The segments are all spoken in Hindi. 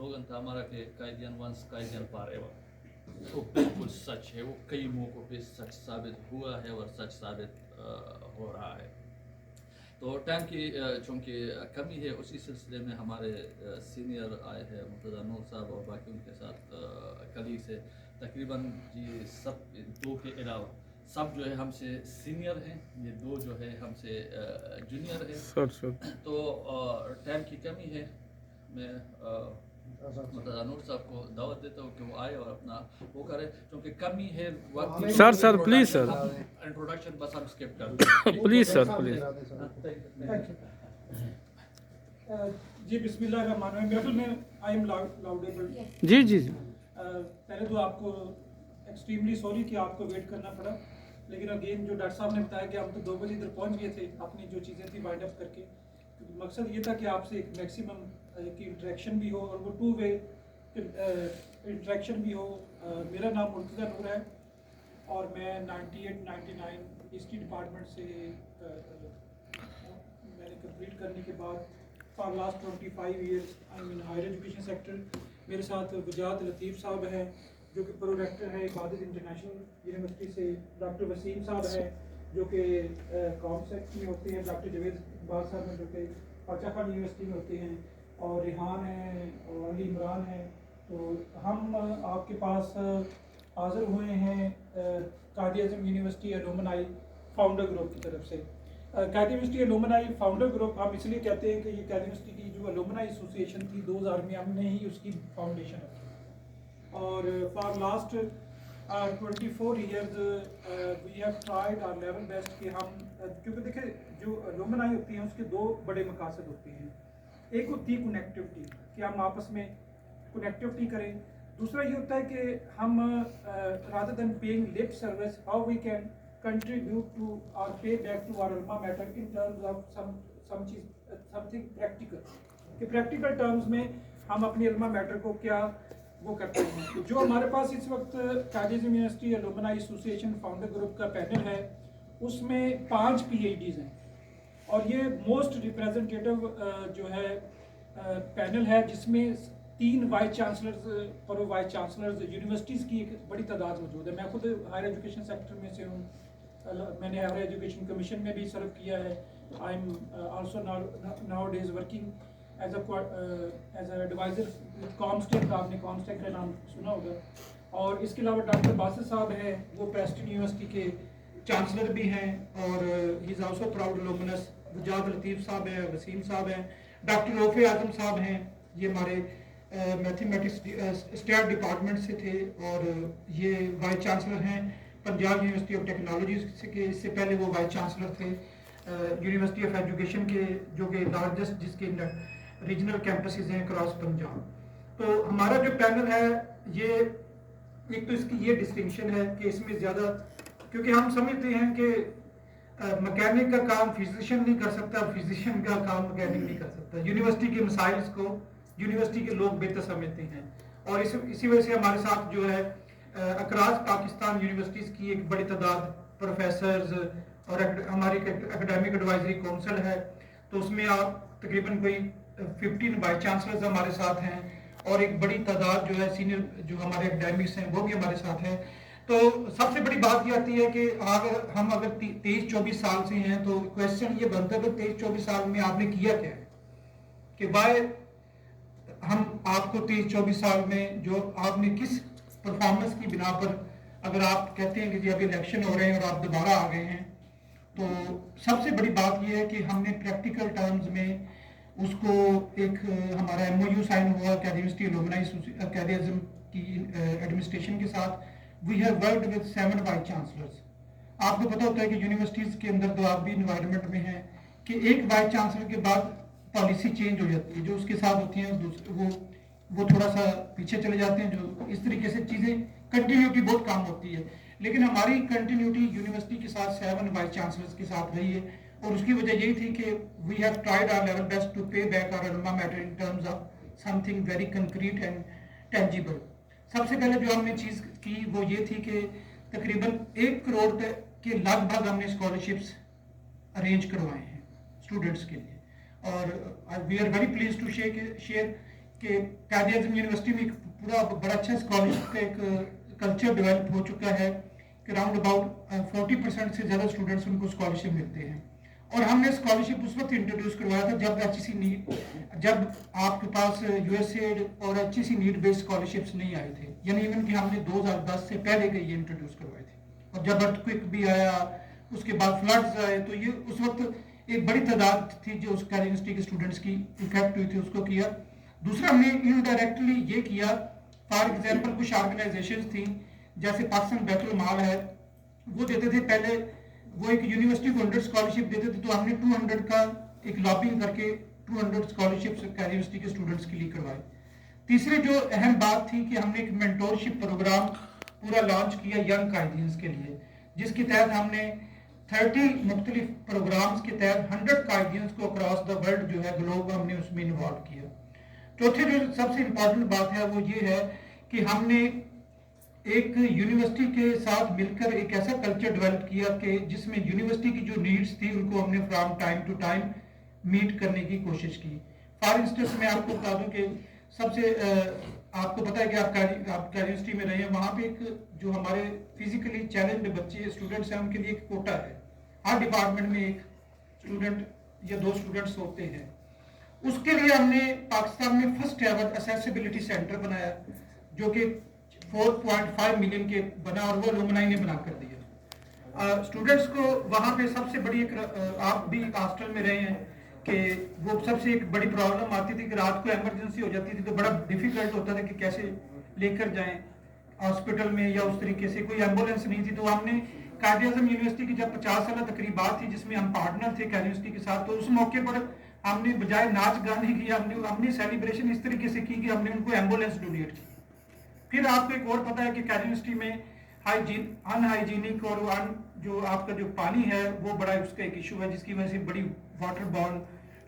स्लोगन था हमारा कि कायदियन वंस कायदियन फॉर एवर। वो बिल्कुल सच है, वो कई मौक़ों पे सच साबित हुआ है और सच साबित हो रहा है। तो टाइम की चूँकि कमी है, उसी सिलसिले में हमारे सीनियर आए हैं मुर्तज़ा नूर साहब और बाकी उनके साथ कलीग्स है। तकरीबन जी सब दो के अलावा सब जो है हमसे सीनियर हैं, ये दो जो है हमसे जूनियर है। तो टाइम की कमी है, मैं मुर्तज़ा नूर साहब को दावत देता हूँ कि वो आए और अपना वो करें, क्योंकि कमी है वक्त की। सर प्लीज़ सर, इंट्रोडक्शन बस हम स्किप कर दें। Please sir please. जी बिस्मिल्लाहिर्रहमानिर्रहीम में आई एम लाउडेबल। जी जी जी। पहले तो आपको एक्सट्रीमली सॉरी कि आपको वेट करना पड़ा, लेकिन अगेन जो डॉक्टर साहब ने बताया कि हम तो 2 बजे इधर पहुंच गए थे अपनी जो चीज़ें थी वाइंड अप करके। मकसद ये था कि आपसे एक मैक्सिमम की इंटरेक्शन भी हो और वो 2 वे इंटरेक्शन भी हो। मेरा नाम मुर्तज़ा नूर है और मैं 98-99 हिस्ट्री डिपार्टमेंट से मैंने कंप्लीट करने के बाद for last 25 years I mean higher education sector. मेरे साथ वजात लतीफ़ साहब हैं जो कि प्रोरेक्टर है इबादत इंटरनेशनल यूनिवर्सिटी से, डॉक्टर वसीम साहब हैं जो कि कॉमसेक्ट में होते हैं, डॉक्टर जवेद इकबाल साहब हैं जो कि पाचा खान यूनिवर्सिटी में होते हैं, और रिहान हैं और अली इमरान हैं। तो हम आपके पास हाज़िर हुए हैं Quaid-e-Azam university alumni founder group की तरफ से। कायद यूनिवर्सिटी एलुमनाई फाउंडर ग्रुप हम इसलिए कहते हैं कि ये कायद यूनिवर्सिटी की जो एलुमनाई एसोसिएशन थी 2000 में हमने ही उसकी फाउंडेशन रखी, और for last 24 years we have tried our level best कि हम क्योंकि देखिए जो एलुमनाई होती हैं उसके 2 बड़े मकासद होते हैं। एक होती है कनेक्टिविटी कि हम आपस में कनेक्टिविटी करें, दूसरा ये होता है कि हम rather than paying lip service how we can contribute to or pay back to our alma mater in terms of something practical, कि practical terms में हम अपनी alma mater को क्या वो करते हैं। जो हमारे पास इस वक्त Quaid-e-Azam university alumni association founder group का पैनल है उसमें 5 PhDs हैं, और ये मोस्ट रिप्रेजेंटेटिव जो है पैनल है जिसमें 3 वाइस चांसलर्स और वाइस चांसलर्स यूनिवर्सिटीज़ की एक बड़ी तादाद मौजूद है। मैं खुद हायर एजुकेशन सेक्टर में से हूँ, मैंने हायर एजुकेशन कमीशन में भी सर्व किया है। I am also now days working as a adviser Comstech, आपने कॉमस्टेक का नाम सुना होगा। और इसके अलावा डॉक्टर बासित साहब हैं, वो प्रेस्टन यूनिवर्सिटी के चांसलर भी हैं और he is also proud alumnus. Wajat Latif साहब हैं, वसीम साहब हैं, डॉक्टर रऊफ़ आज़म साहब हैं, ये हमारे मैथमेटिक्स स्टेट डिपार्टमेंट से थे और ये वाइस चांसलर हैं पंजाब यूनिवर्सिटी ऑफ टेक्नोलॉजी के। इससे पहले वो वाइस चांसलर थे यूनिवर्सिटी ऑफ एजुकेशन के, जो कि लार्जेस्ट जिसके रीजनल कैंपसेस हैं अक्रॉस पंजाब। तो हमारा जो पैनल है ये एक तो इसकी ये डिस्टिंक्शन है कि इसमें ज़्यादा, क्योंकि हम समझते हैं कि मैकेनिक का काम फिजिशियन नहीं कर सकता, फिजिशियन का काम मैकेनिक नहीं कर सकता। यूनिवर्सिटी के मसाइल को यूनिवर्सिटी के लोग बेहतर समझते हैं, और इसी वजह से हमारे साथ जो है अक्रॉस पाकिस्तान यूनिवर्सिटीज़ की एक बड़ी तादाद प्रोफेसर्स और हमारी एकेडमिक एडवाइजरी काउंसिल है, तो उसमें आप तकरीबन कोई 15 वाइस चांसलर्स हमारे साथ हैं और एक बड़ी तादाद जो है सीनियर जो हमारे एकेडमिक्स हैं वो भी हमारे साथ हैं। तो सबसे बड़ी बात ये आती है कि हम अगर 23-24 साल से हैं तो क्वेश्चन ये बनता है कि 23-24 साल में आपने किया क्या है, कि वाई हम आपको 23-24 साल में जो आपने किस परफॉर्मेंस की बिना पर, अगर आप कहते हैं कि जी अभी इलेक्शन हो रहे हैं और आप दोबारा आ गए हैं, तो सबसे बड़ी बात यह है कि हमने प्रैक्टिकल टर्म्स में उसको एक हमारा MOU साइन हुआ यूनिवर्सिटी एलुमनाई कायद-ए-आज़म की एडमिनिस्ट्रेशन के साथ। We have worked with 7 vice chancellors. आपको पता होता है कि यूनिवर्सिटीज़ के अंदर तो आप भी इन्वायरमेंट में हैं कि एक वाइस चांसलर के बाद पॉलिसी चेंज हो जाती है, जो उसके साथ होती हैं वो थोड़ा सा पीछे चले जाते हैं, जो इस तरीके से चीज़ें कंटिन्यूटी बहुत कम होती है। लेकिन हमारी कंटिन्यूटी यूनिवर्सिटी के साथ 7 वाइस चांसलर्स के साथ रही है, और उसकी वजह यही थी कि we have tried our level best to pay back our alma mater in terms of something very concrete and tangible. सबसे पहले जो हमने चीज़ की वो ये थी कि तकरीबन 1 करोड़ के लगभग हमने स्कॉलरशिप्स अरेंज करवाए हैं स्टूडेंट्स के लिए, और we are very please to share कि कायद आज़म यूनिवर्सिटी में एक पूरा बड़ा अच्छा स्कॉलरशिप का एक कल्चर डेवलप हो चुका है कि राउंड अबाउट 40% से ज़्यादा स्टूडेंट्स उनको स्कॉलरशिप मिलते हैं। और हमने स्कॉलरशिप उस वक्त इंट्रोड्यूस करवाया था जब HEC नीड, जब आपके पास USAID और HEC नीड बेस्ड स्कॉलरशिप्स नहीं आए थे, यानी इवन कि हमने 2010 से पहले के ये इंट्रोड्यूस करवाए थे। और जब अर्थक्वेक भी आया, उसके बाद फ्लड्स आए, तो ये उस वक्त एक बड़ी तादाद थी जो उस कायद यूनिवर्सिटी के स्टूडेंट्स की इफेक्ट हुई थी, उसको किया। दूसरा हमने इनडायरेक्टली ये किया, फॉर एग्जाम्पल कुछ ऑर्गेनाइजेशंस थी जैसे पाकिस्तान बैतुल माल है, वो देते थे पहले, वो एक यूनिवर्सिटी को 100 स्कॉलरशिप देते थे, तो हमने 200 का एक लॉबिंग करके 200 स्कॉलरशिप्स कायद यूनिवर्सिटी के स्टूडेंट्स के लिए करवाए। तीसरी जो अहम बात थी कि हमने एक मेंटोरशिप प्रोग्राम पूरा लॉन्च किया यंग कायदीन्स के लिए, जिसके तहत हमने 30 मुख्तलिफ प्रोग्राम्स के तहत 100 कायदीन्स को अक्रॉस द वर्ल्ड जो है ग्लोब हमने उसमें इन्वॉल्व किया। चौथी जो सबसे इम्पोर्टेंट बात है वो ये है कि हमने एक यूनिवर्सिटी के साथ मिलकर एक ऐसा कल्चर डेवलप किया कि जिसमें यूनिवर्सिटी की जो नीड्स थी उनको हमने from time to time meet करने की कोशिश की। फॉर इंस्टेंस मैं आपको बता दूं कि सबसे आपको पता है कि आप यूनिवर्सिटी में रहे हैं, वहाँ पे एक जो हमारे फिजिकली चैलेंज्ड बच्चे स्टूडेंट्स हैं उनके लिए एक कोटा है, हर डिपार्टमेंट में एक स्टूडेंट या 2 स्टूडेंट्स होते हैं। उसके लिए हमने पाकिस्तान में फर्स्ट एवर एसेसिबिलिटी सेंटर बनाया जो कि 4.5 मिलियन के बना, और वो अलुमनाई ने बना कर दिया। स्टूडेंट्स को वहाँ पे सबसे बड़ी एक, आप भी हॉस्टल में रहे हैं कि वो सबसे एक बड़ी प्रॉब्लम आती थी कि रात को इमरजेंसी हो जाती थी तो बड़ा डिफिकल्ट होता था कि कैसे लेकर जाएं हॉस्पिटल में, या उस तरीके से कोई एम्बुलेंस नहीं थी। तो हमने कायद आज़म यूनिवर्सिटी की जब 50 साल तकरीबात थी जिसमें हम पार्टनर थे कायद यूनिवर्सिटी के साथ, तो उस मौके पर हमने बजाय नाच गाने की हमने सेलिब्रेशन इस तरीके से की कि हमने उनको एम्बुलेंस डोनेट की। फिर आपको एक और पता है कि कायद यूनिवर्सिटी में अनहाइजीनिक और जो आपका जो पानी है वो बड़ा उसका एक इशू है, जिसकी वजह से बड़ी वाटर बॉर्न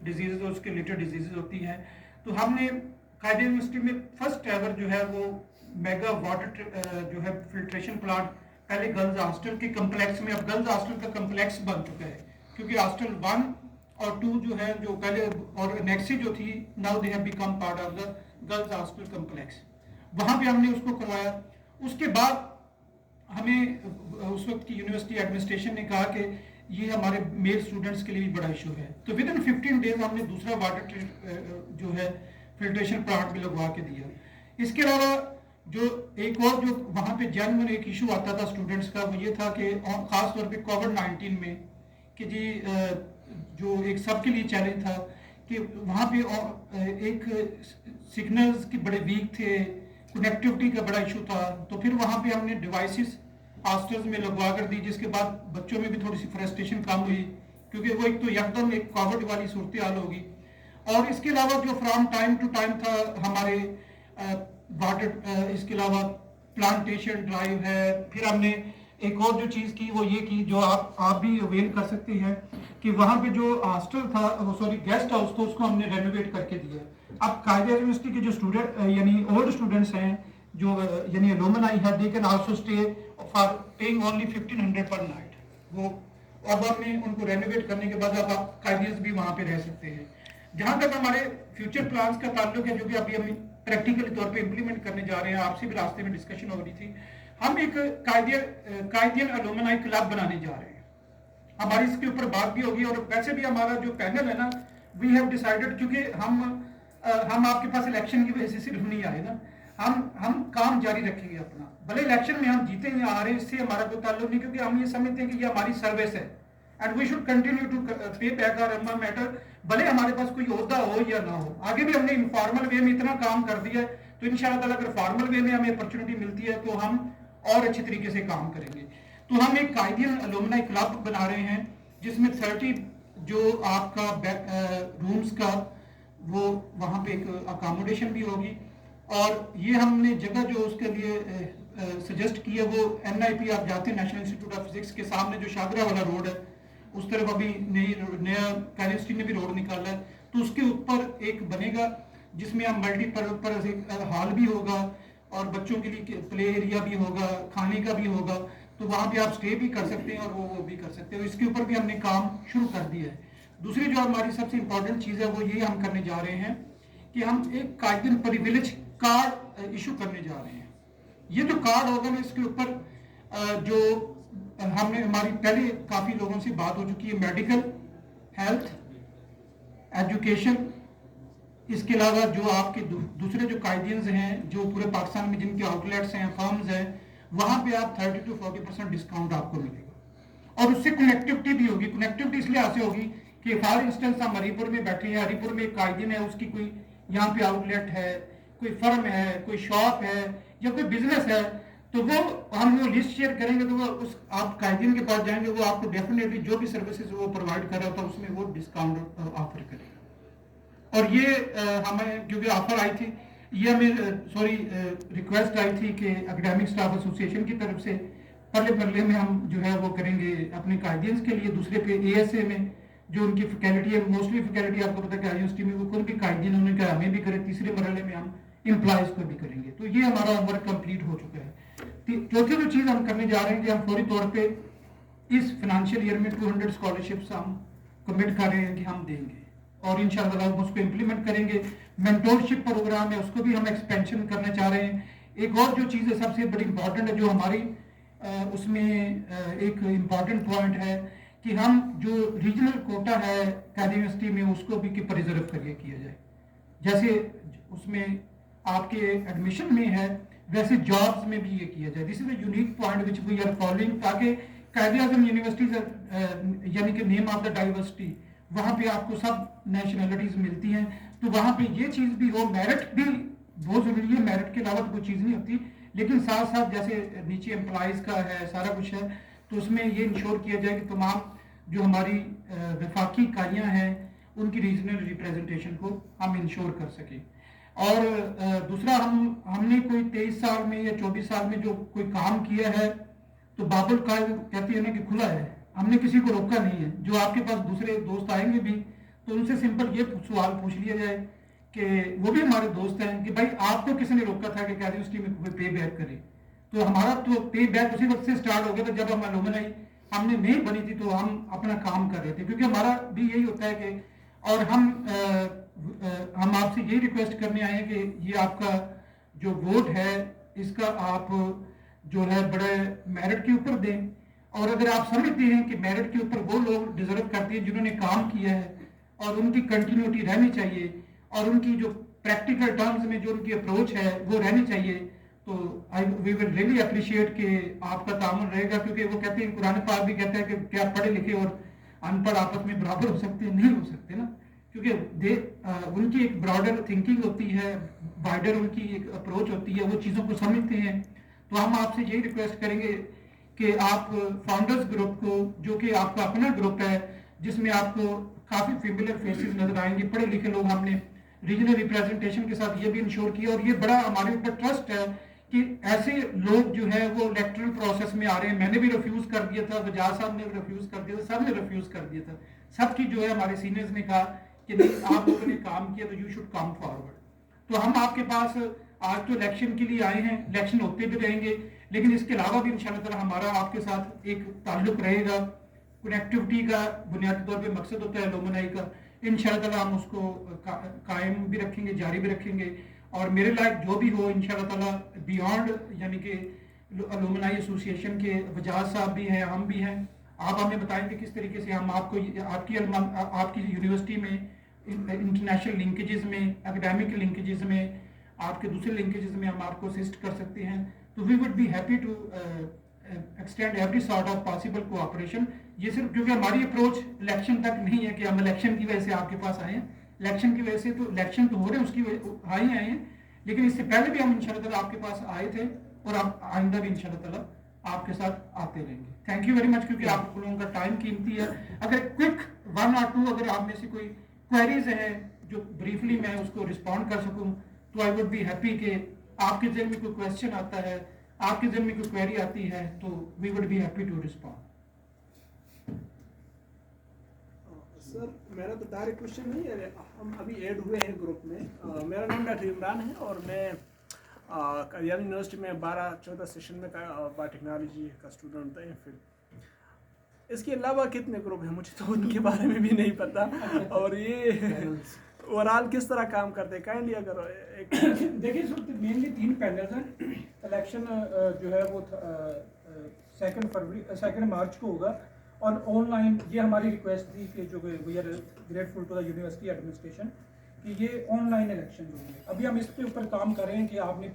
डिजीज और उसके रिलेटेड डिजीजेज होती हैं। तो हमने कायद यूनिवर्सिटी में फर्स्ट एवर जो है वो मेगा वाटर जो है फिल्ट्रेशन प्लांट, पहले गर्ल्स हॉस्टल के कम्प्लेक्स में, अब गर्ल्स हॉस्टल का कम्प्लेक्स बन चुका है क्योंकि हॉस्टल 1 और 2 जो है जो पहले और नेक्सी जो थी, now they have become part of the girls hostel complex, वहाँ पे हमने उसको करवाया। उसके बाद हमें उस वक्त की यूनिवर्सिटी एडमिनिस्ट्रेशन ने कहा कि ये हमारे मेल स्टूडेंट्स के लिए भी बड़ा इशू है, तो विद इन 15 डेज हमने दूसरा वाटर जो है फिल्ट्रेशन प्लांट भी लगवा के दिया। इसके अलावा जो एक और जो वहाँ पे जेन्युइन एक इशू आता था स्टूडेंट्स का, वो ये था कि खास तौर पे कोविड-19 में कि जी जो एक सबके लिए चैलेंज था कि वहाँ पे एक सिग्नल्स के बड़े वीक थे, कनेक्टिविटी का बड़ा इशू था, तो फिर वहाँ पे हमने डिवाइसेस हॉस्टल्स में लगवा कर दी, जिसके बाद बच्चों में भी थोड़ी सी फ्रस्ट्रेशन कम हुई क्योंकि वो एक तो यकदम एक कोविड वाली सूरत हाल होगी। और इसके अलावा जो फ्रॉम टाइम टू टाइम था हमारे वाटर, इसके अलावा प्लांटेशन ड्राइव है। फिर हमने एक और जो चीज़ की वो ये की जो आप भी अवेल कर सकते हैं कि वहाँ पे जो हॉस्टल था, सॉरी गेस्ट हाउस था, उसको हमने रेनोवेट करके दिया। अब कायद यूनिवर्सिटी के जो स्टूडेंट यानी ओल्ड स्टूडेंट्स हैं जो यानी अलुमनाई है, they can also stay for paying only 1500 पर नाइट। वो अब हमने उनको रेनोवेट करने के बाद अब आप कायदीज भी वहाँ पे रह सकते हैं। जहाँ तक हमारे फ्यूचर प्लान्स का ताल्लुक है, जो कि अभी हम प्रैक्टिकली तौर पे इम्प्लीमेंट करने जा रहे हैं, आपसे भी रास्ते में डिस्कशन हो रही थी, हम एक कायदियन अलुमनाई क्लब बनाने जा रहे हैं। हमारी इसके ऊपर बात भी होगी और वैसे भी हमारा जो पैनल है ना, वी हैव डिसाइडेड, क्योंकि हम आपके पास इलेक्शन की वजह से सिर्फ नहीं आए ना, हम काम जारी रखेंगे अपना, भले इलेक्शन में हम जीते या आ रहे हैं, इससे हमारा कोई ताल्लुक नहीं, क्योंकि हम ये समझते हैं कि ये हमारी सर्विस है and we should continue to pay back our alma mater, भले हमारे पास कोई ओहदा हो या ना हो। आगे भी हमने इनफॉर्मल वे में इतना काम कर दिया है, तो इंशाअल्लाह अगर फॉर्मल वे में हमें अपॉर्चुनिटी मिलती है तो हम और अच्छे तरीके से काम करेंगे। तो हम एक कायदियन अलुमनाई क्लब बना रहे हैं जिसमें 30 जो आपका रूम्स का वो वहाँ पे एक अकोमोडेशन भी होगी, और ये हमने जगह जो उसके लिए सजेस्ट की है वो NIP, आप जाते हैं नेशनल इंस्टीट्यूट ऑफ फिजिक्स के सामने जो शागरा वाला रोड है, उस तरफ अभी नया यूनिवर्सिटी ने भी रोड निकाला है, तो उसके ऊपर एक बनेगा जिसमें हम मल्टीपर्पज एक हॉल भी होगा और बच्चों के लिए प्ले एरिया भी होगा, खाने का भी होगा, तो वहाँ पे आप स्टे भी कर सकते हैं और वो भी कर सकते हैं। इसके ऊपर भी हमने काम शुरू कर दिया है। दूसरी जो हमारी सबसे इम्पोर्टेंट चीज़ है वो ये हम करने जा रहे हैं कि हम एक कायदन प्रिविलेज कार्ड इशू करने जा रहे हैं। ये जो कार्ड होगा ना, इसके ऊपर जो हमने हमारी पहले काफ़ी लोगों से बात हो चुकी है, मेडिकल, हेल्थ, एजुकेशन, इसके अलावा जो आपके दूसरे जो कायदीन्स हैं जो पूरे पाकिस्तान में जिनके आउटलेट्स हैं, फर्म्स हैं, वहाँ पे आप 30 to 40% डिस्काउंट आपको मिलेगा। और उससे कनेक्टिविटी भी होगी। कनेक्टिविटी इसलिए ऐसे होगी कि फॉर इंस्टेंस हम हरीपुर में बैठे हैं, हरीपुर में एक कायदीन है, उसकी कोई यहाँ पे आउटलेट है, कोई फर्म है, कोई शॉप है या कोई बिजनेस है, तो वो हम वो लिस्ट शेयर करेंगे तो वो उस आप कायदीन के पास जाएंगे, वो आपको डेफिनेटली जो भी सर्विसेज वो प्रोवाइड कर रहा होता है उसमें वो डिस्काउंट ऑफर करेगा। और ये हमें क्योंकि ऑफर आई थी, ये हमें रिक्वेस्ट आई थी कि एकेडमिक स्टाफ एसोसिएशन की तरफ से पहले मरले में हम जो है वो करेंगे अपने कायदीन्स के लिए, दूसरे पे ASA में जो उनकी फैकल्टी है, मोस्टली फैकल्टी आपको पता है यूनिवर्सिटी में वो कोई भी कायदीन उन्होंने कहा हमें भी करें, तीसरे मरहले में हम एम्प्लॉयज को भी करेंगे। तो ये हमारा वर्क कंप्लीट हो चुका है। चौथी जो चीज़ हम करने जा रहे हैं कि हम फौरी तौर पे इस फाइनेंशियल ईयर में 200 स्कॉलरशिप्स हम कमिट कर रहे हैं कि हम देंगे और इंशाल्लाह हम उसको इम्प्लीमेंट करेंगे। मेंटोरशिप प्रोग्राम है, उसको भी हम एक्सपेंशन करना चाह रहे हैं। एक और जो चीज़ है सबसे बड़ी इंपॉर्टेंट है, जो हमारी उसमें एक इम्पॉर्टेंट पॉइंट है कि हम जो रीजनल कोटा है यूनिवर्सिटी में उसको भी प्रिजर्व करके किया जाए। जैसे उसमें आपके एडमिशन में है वैसे जॉब्स में भी ये किया जाए। This is a unique point which we are following, ताकि कायदे-ए-आज़म यूनिवर्सिटीज यानी कि नेम ऑफ द डाइवर्सिटी, वहाँ पे आपको सब नेशनलिटीज मिलती हैं, तो वहाँ पे ये चीज़ भी हो। मेरिट भी बहुत ज़रूरी है, मेरिट के अलावा तो कोई चीज़ नहीं होती, लेकिन साथ साथ जैसे नीचे एम्प्लॉयज़ का है, सारा कुछ है, तो उसमें ये इंश्योर किया जाए कि तमाम जो हमारी वफाकी इकाइयाँ हैं उनकी रीजनल रिप्रेजेंटेशन को हम इंश्योर कर सकें। और दूसरा हमने कोई 23 साल में या 24 साल में जो कोई काम किया है तो बाबुल का कहती है ना कि खुला है, हमने किसी को रोका नहीं है। जो आपके पास दूसरे दोस्त आएंगे भी तो उनसे सिंपल ये सवाल पूछ लिया जाए कि वो भी हमारे दोस्त हैं कि भाई आपको किसी ने रोका था कि यूनिवर्सिटी में कोई पे बैक करे। तो हमारा तो पे बैक उसी वक्त से स्टार्ट हो गया था जब हम अलुमनाई हमने नहीं बनी थी, तो हम अपना काम कर रहे थे, क्योंकि हमारा भी यही होता है कि और हम आपसे यही रिक्वेस्ट करने आए हैं कि ये आपका जो वोट है इसका आप जो है बड़े मेरिट के ऊपर दें। और अगर आप समझते हैं कि मेरिट के ऊपर वो लोग डिजर्व करते हैं जिन्होंने काम किया है और उनकी कंटिन्यूटी रहनी चाहिए और उनकी जो प्रैक्टिकल टर्म्स में जो उनकी अप्रोच है वो रहनी चाहिए, तो वी विल रियली अप्रिशिएट कि आपका तामुन रहेगा। क्योंकि वो कहते हैं, कुरान पाक भी कहता है कि क्या पढ़े लिखे और अनपढ़ आपस में बराबर हो सकते हैं? नहीं हो सकते ना, क्योंकि उनकी एक ब्रॉडर थिंकिंग होती है, वाइडर उनकी एक अप्रोच होती है, वो चीज़ों को समझते हैं। तो हम आपसे यही रिक्वेस्ट करेंगे कि आप फाउंडर्स ग्रुप को, जो कि आपका अपना ग्रुप है जिसमें आपको काफ़ी फेमिलियर फेसेस नजर आएंगे, पढ़े लिखे लोग, हमने रीजनल रिप्रेजेंटेशन के साथ ये भी इंश्योर किया। और ये बड़ा हमारे ऊपर ट्रस्ट है कि ऐसे लोग जो है वो इलेक्टरल प्रोसेस में आ रहे हैं। मैंने भी रिफ्यूज़ कर दिया था, वजाज साहब ने भी रिफ्यूज़ कर दिया था, सब ने रिफ्यूज़ कर दिया था। सबकी जो है हमारे सीनियर्स ने कहा कि नहीं, आप लोगों ने काम किया तो यू शुड कम फॉरवर्ड। तो हम आपके पास आज तो इलेक्शन के लिए आए हैं, इलेक्शन होते भी रहेंगे, लेकिन इसके अलावा भी इंशाल्लाह ताला हमारा आपके साथ एक ताल्लुक रहेगा। कनेक्टिविटी का बुनियादी तौर पे मकसद होता है अलुमनाई का, इंशाल्लाह ताला हम उसको कायम भी रखेंगे, जारी भी रखेंगे। और मेरे लायक जो भी हो इंशाल्लाह ताला बियॉन्ड, यानी कि अलुमनाई एसोसिएशन के वजाज साहब भी हैं, हम भी हैं, आप हमें बताएंगे किस तरीके से हम आपको आपकी यूनिवर्सिटी में इंटरनेशनल लिंकेजेस में, एकेडमिक लिंकेजेस में, आपके दूसरे लिंकेजेस में हम आपको असिस्ट कर सकते हैं। तो we would be happy to extend every sort of possible cooperation. ये सिर्फ क्योंकि हमारी अप्रोच इलेक्शन तक नहीं है कि हम इलेक्शन की वजह से आपके पास आए हैं, इलेक्शन की वजह से तो इलेक्शन तो हो रहे हैं, उसकी आए हैं, लेकिन इससे पहले भी हम इंशाल्लाह ताला आपके पास आए थे और आप आइंदा भी इंशाल्लाह ताला आपके साथ आते रहेंगे। थैंक यू वेरी मच, क्योंकि आप लोगों का टाइम कीमती है। अगर क्विक 1 or 2 अगर आप में से कोई क्वेरीज है जो ब्रीफली मैं उसको रिस्पॉन्ड कर सकूं, तो आई वुड बी हैप्पी कि आपके जहन में कोई क्वेश्चन आता है, आपके जहन में कोई क्वेरी आती है, तो we would be happy to respond. Sir, मेरा तो डायरेक्ट क्वेश्चन नहीं है, हम अभी ऐड हुए हैं ग्रुप में। मेरा नाम डॉक्टर इमरान है और मैं कल्याण यूनिवर्सिटी में 12-14 सेशन में बायोटेक्नोलॉजी का स्टूडेंट है। फिर इसके अलावा कितने ग्रुप हैं मुझे तो उनके बारे में भी नहीं पता। और ये ओवरऑल किस तरह काम करते हैं काइंडली अगर एक देखिए सर, मेनली 3 पैनल्स हैं। इलेक्शन जो है वो 2 मार्च को होगा और ऑनलाइन ये हमारी रिक्वेस्ट थी कि जो we are grateful to the university administration कि ये ऑनलाइन इलेक्शन होंगे। अभी हम इसके ऊपर काम कर रहे हैं कि आपने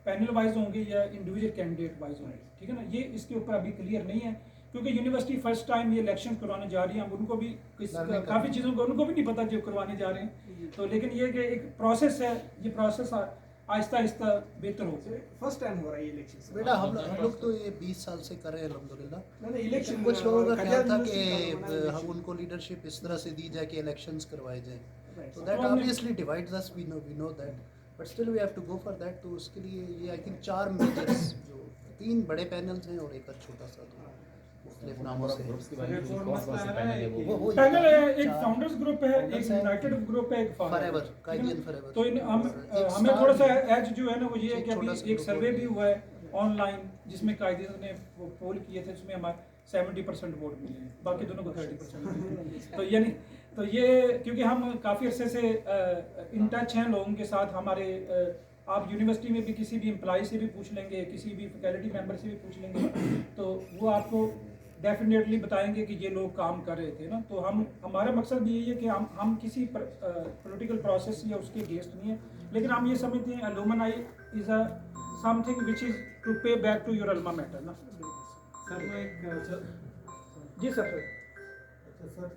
पैनल वाइज होंगे या इंडिविजुअल कैंडिडेट वाइज होंगे, ठीक है ना। ये इसके ऊपर अभी क्लियर नहीं है क्योंकि यूनिवर्सिटी फर्स्ट टाइम ये इलेक्शन करवाने जा रही है। उनको भी काफ़ी चीज़ों को उनको भी नहीं पता जो करवाने जा रहे हैं। तो लेकिन ये कि एक प्रोसेस है, ये प्रोसेस आहिस्ता आहिस्ता बेहतर हो। फर्स्ट टाइम हो रहा है ये इलेक्शन बेटा हम लोग तो ये 20 साल से कर रहे हैं अल्हम्दुलिल्लाह। नहीं इलेक्शन कुछ लोगों का ख्याल था कि हम उनको लीडरशिप इस तरह से दी जाए कि इलेक्शंस करवाए जाए, तो that obviously divides us, we know that, but still we have to go for that. तो उसके लिए ये आई थिंक 4 मेजर्स, जो 3 बड़े पैनल्स हैं और एक छोटा सा मुख्तलिफ नामों से पैनल है, एक फाउंडर्स ग्रुप है, एक यूनाइटेड ग्रुप है, एक फॉरएवर, कायदीन फॉरएवर। तो हमें थोड़ा सा एज जो है ना वो ये है कि अभी एक सर्वे भी हुआ है ऑनलाइन जिसमें कायदीन ने वो पोल किए थे, उसमें हमारे 70% वोट मिले हैं, बाकी दोनों को 30%। तो यानी तो ये क्योंकि हम काफ़ी अरसे से इन टच हैं लोगों के साथ हमारे। आप यूनिवर्सिटी में भी किसी भी एम्प्लॉय से भी पूछ लेंगे, किसी भी फैकल्टी मेंबर से भी पूछ लेंगे, तो वो आपको डेफिनेटली बताएंगे कि ये लोग काम कर रहे थे ना। तो हमारा मकसद भी यही है कि हम किसी पॉलिटिकल प्रोसेस या उसके अगेंस्ट नहीं है, लेकिन हम ये समझते हैं alumni is a something which is to pay back to your alma mater ना। सर मैं एक जी सर। अच्छा सर